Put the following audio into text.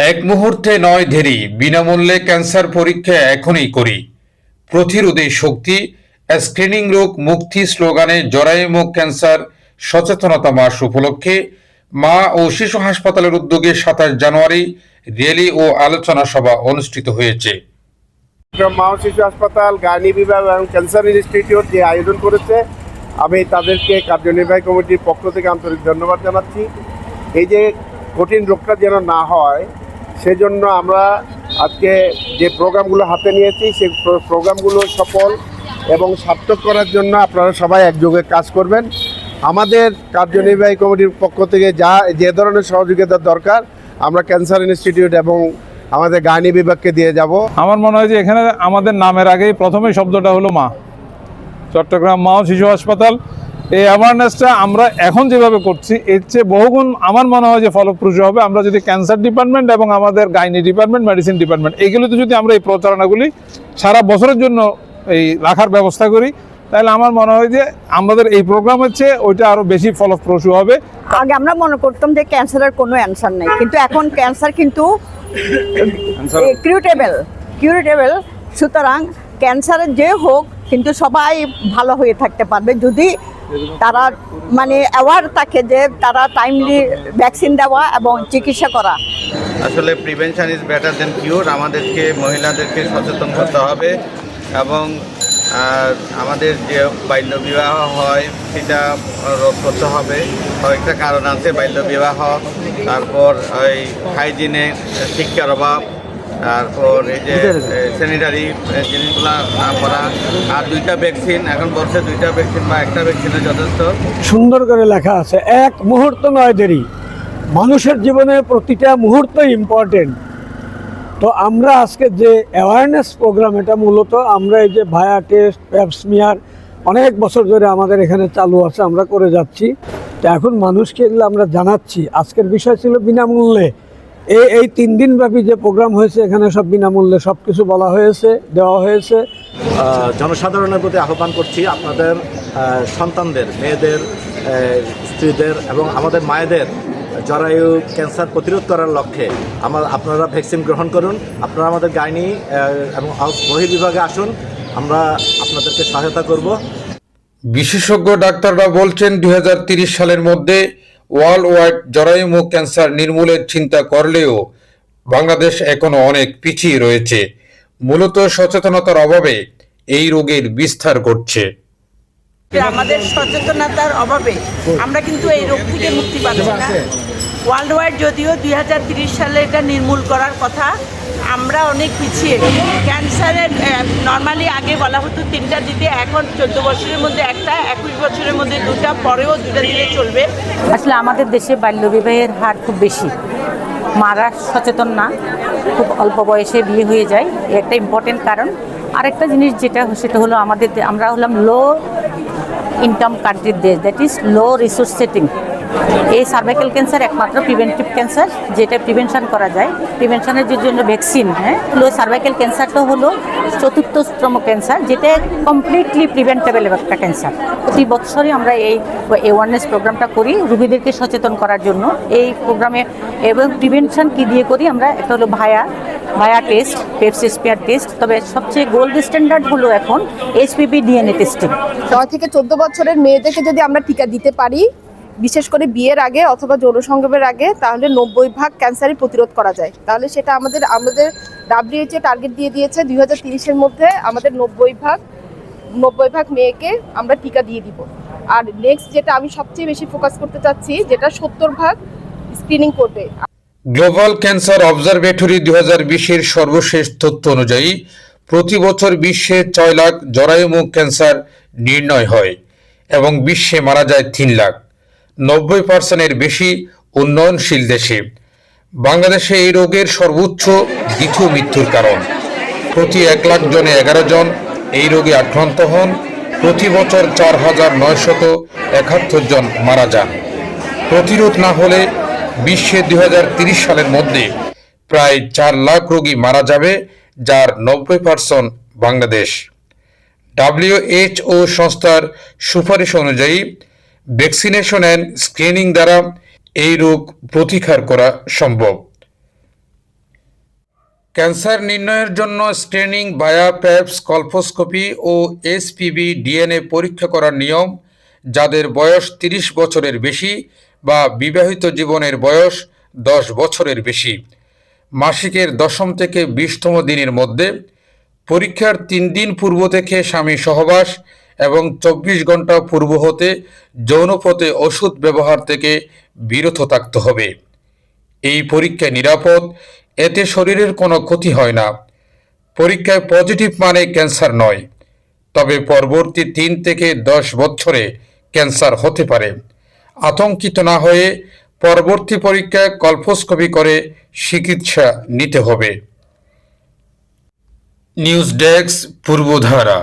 এক মুহূর্তে নয় দেরি, বিনামূল্যে ক্যান্সার পরীক্ষা এখনই করি। প্রতিরোধে শক্তি, স্ক্রিনিং রোগ মুক্তি স্লোগানে জরায়ু মুখ ক্যান্সার সচেতনতা মাস উপলক্ষে মা ও শিশু হাসপাতালের উদ্যোগে ২৭ জানুয়ারি র্যালি ও আলোচনা সভা অনুষ্ঠিত হয়েছে। মা ও শিশু হাসপাতাল, গাইনি বিভাগ এবং ক্যান্সার ইনস্টিটিউট যে আয়োজন করেছে, আমি তাদেরকে কার্যনির্বাহী কমিটির পক্ষ থেকে আন্তরিক ধন্যবাদ জানাচ্ছি। এই যে কঠিন রোগটা যেন না হয় সেজন্য আমরা আজকে যে প্রোগ্রামগুলো হাতে নিয়েছি সেই প্রোগ্রামগুলো সফল এবং সার্থক করার জন্য আপনারা সবাই একযোগে কাজ করবেন। আমাদের কার্যনির্বাহী কমিটির পক্ষ থেকে যে ধরনের সহযোগিতার দরকার আমরা ক্যান্সার ইনস্টিটিউট এবং আমাদের গাইনি বিভাগকে দিয়ে যাব। আমার মনে হয় যে এখানে আমাদের নামের আগেই প্রথমেই শব্দটা হলো মা। চট্টগ্রাম মা ও শিশু হাসপাতাল এই অ্যাওয়ারনেসটা আমরা এখন যেভাবে করছি এর চেয়ে বহুগুণ আমার মনে হয় যে ফলপ্রসূ হবে আমরা যদি ক্যান্সার ডিপার্টমেন্ট এবং আমাদের গাইনি ডিপার্টমেন্ট, মেডিসিন ডিপার্টমেন্ট এগুলোতে যদি আমরা এই প্রচারণাগুলি সারা বছরের জন্য এই রাখার ব্যবস্থা করি, তাহলে আমার মনে হয় যে আমাদের এই প্রোগ্রাম হচ্ছে ওইটা আরো বেশি ফলপ্রসূ হবে। আগে আমরা মনে করতাম যে ক্যান্সারের কোনো অ্যান্সার নেই, কিন্তু এখন ক্যান্সার কিন্তু কিউরেটেবল। সুতরাং ক্যান্সারের যে হোক কিন্তু সবাই ভালো হয়ে থাকতে পারবে যদি তারা অ্যাওয়ার থাকে যে তারা টাইমলি ভ্যাকসিন দেওয়া এবং চিকিৎসা করা। আসলে প্রিভেনশন ইজ বেটার দেন কিউর। আমাদেরকে মহিলাদেরকে সচেতন করতে হবে এবং আমাদের যে বাল্যবিবাহ হয় সেটা রোধ করতে হবে। কয়েকটা কারণ আছে বাল্যবিবাহ, তারপর ওই হাইজিনে শিক্ষার অভাব, তারপর এই যে স্যানিটারি জিনিসগুলো না করা, আর 2টা ভ্যাকসিন এখন বলছে 2টা ভ্যাকসিন বা একটা ভ্যাকসিনে যথেষ্ট। সুন্দর করে লেখা আছে, এক মুহূর্ত নয় দেরি। মানুষের জীবনে প্রতিটা মুহূর্ত ইম্পর্টেন্ট। তো আমরা আজকে যে অ্যাওয়ারনেস প্রোগ্রাম, এটা মূলত আমরা এই যে ভায়া টেস্ট, প্যাপসমিয়ার অনেক বছর ধরে আমাদের এখানে চালু আছে, আমরা করে যাচ্ছি। তো এখন মানুষকে এগুলো আমরা জানাচ্ছি। আজকের বিষয় ছিল বিনামূল্যে। এই 3 দিন ব্যাপী যে প্রোগ্রাম হয়েছে এখানে সব বিনামূল্যে সব কিছু বলা হয়েছে, দেওয়া হয়েছে। জনসাধারণের প্রতি আহ্বান করছি, আপনাদের সন্তানদের, মেয়েদের, স্ত্রীদের এবং আমাদের মায়েদের জরায়ু ক্যান্সার প্রতিরোধ করার লক্ষ্যে আপনারা ভ্যাকসিন গ্রহণ করুন। আপনারা আমাদের গাইনি এবং বহির্বিভাগে আসুন, আমরা আপনাদেরকে সহায়তা করব। বিশেষজ্ঞ ডাক্তাররা বলছেন 2030 সালের মধ্যে ওয়ার্ল্ড ওয়াইড জরায়ু মুখ ক্যান্সার নির্মূলের চিন্তা করলেও বাংলাদেশ এখনো অনেক পিছিয়ে রয়েছে। মূলত সচেতনতার অভাবে এই রোগের বিস্তার ঘটছে। আমাদের সচেতনতার অভাবে আমরা কিন্তু এই রোগ থেকে মুক্তি পাচ্ছি না। ওয়ার্ল্ড ওয়াইড যদিও 2030 সালে এটা নির্মূল করার কথা, আমরা অনেক পিছিয়ে। ক্যান্সারের নর্মালি আগে বলা হতো 3টা দিতে, এখন 14 বছরের মধ্যে একটা, 21 বছরের মধ্যে 2টা, পরেও 2টা দিলে চলবে। আসলে আমাদের দেশে বাল্যবিবাহের হার খুব বেশি। মারা সচেতন না, খুব অল্প বয়সে বিয়ে হয়ে যায়, একটা ইম্পর্টেন্ট কারণ। আরেকটা জিনিস যেটা সেটা হলো আমরা হলাম লো ইনকাম কান্ট্রির দেশ, that is low resource setting. এই সার্ভাইকাল ক্যান্সার একমাত্র প্রিভেন্টিভ ক্যান্সার, যেটা প্রিভেনশন করা যায়। প্রিভেনশনের জন্য ভ্যাকসিন, লো সার্ভাইকাল ক্যান্সারটা হলো 4র্থতম ক্যান্সার, যেটা কমপ্লিটলি প্রিভেন্টেবল একটা ক্যান্সার। প্রতি বছরই আমরা এই অ্যাওয়ারনেস প্রোগ্রামটা করি রোগীদেরকে সচেতন করার জন্য। এই প্রোগ্রামে এবং প্রিভেনশন কী দিয়ে করি আমরা, একটা হলো ভায়া টেস্ট, পেপসিস্পিয়ার টেস্ট, তবে সবচেয়ে গোল্ড স্ট্যান্ডার্ড হলো এখন HPV DNA টেস্টিং। 9 থেকে 14 বছরের মেয়েদেরকে যদি আমরা টিকা দিতে পারি, বিশেষ করে বিয়ের আগে অথবা যৌন সঙ্গমের আগে, তাহলে 90% ক্যান্সারই প্রতিরোধ করা যায়। তাহলে সেটা আমাদের WHO টার্গেট দিয়ে দিয়েছে 2030-এর মধ্যে আমাদের 90% মেয়েকে আমরা টিকা দিয়ে দিব। আর নেক্সট যেটা আমি সবচেয়ে বেশি ফোকাস করতে চাচ্ছি, যেটা 70% স্ক্রিনিং করবে। গ্লোবাল ক্যান্সার অবজারভেটরি 2020-এর সর্বশেষ তথ্য অনুযায়ী প্রতি বছর বিশ্বে 6 লাখ জরায়ু মুখ ক্যান্সার নির্ণয় হয় এবং বিশ্বে মারা যায় 3 লাখ। 90%-এর বেশি উন্নয়নশীল দেশে। বাংলাদেশে এই রোগের সর্বোচ্চ দ্বিতীয় মৃত্যুর কারণ। প্রতি 1 লাখ জনে 11 জন এই রোগে আক্রান্ত হন। প্রতি বছর 4,971 জন মারা যান। প্রতিরোধ না হলে বিশ্বে 2030 সালের মধ্যে প্রায় 4 লাখ রোগী মারা যাবে, যার 90% বাংলাদেশ। WHO সংস্থার সুপারিশ অনুযায়ী ভ্যাকসিনেশন অ্যান্ড স্ক্রিনিং দ্বারা এই রোগ প্রতিকার করা সম্ভব। ক্যান্সার নির্ণয়ের জন্য স্ক্রিনিং ভায়া প্যাপস কলফোস্কোপি ও এসপিবি ডিএনএ পরীক্ষা করার নিয়ম যাদের বয়স 30 বছরের বেশি বা বিবাহিত জীবনের বয়স 10 বছরের বেশি, মাসিকের 10ম থেকে 20তম দিনের মধ্যে, পরীক্ষার 3 দিন পূর্ব থেকে স্বামী সহবাস এবং 24 ঘন্টা পূর্ব হতে যৌনপথে ওষুধ ব্যবহার থেকে বিরত থাকতে হবে। এই পরীক্ষা নিরাপদ, এতে শরীরের কোনো ক্ষতি হয় না। পরীক্ষায় পজিটিভ মানে ক্যান্সার নয়, তবে পরবর্তী 3 থেকে 10 বছরে ক্যান্সার হতে পারে। আতঙ্কিত না হয়ে পরবর্তী পরীক্ষায় কলফোস্কোপি করে চিকিৎসা নিতে হবে। News desk, Purbadhara.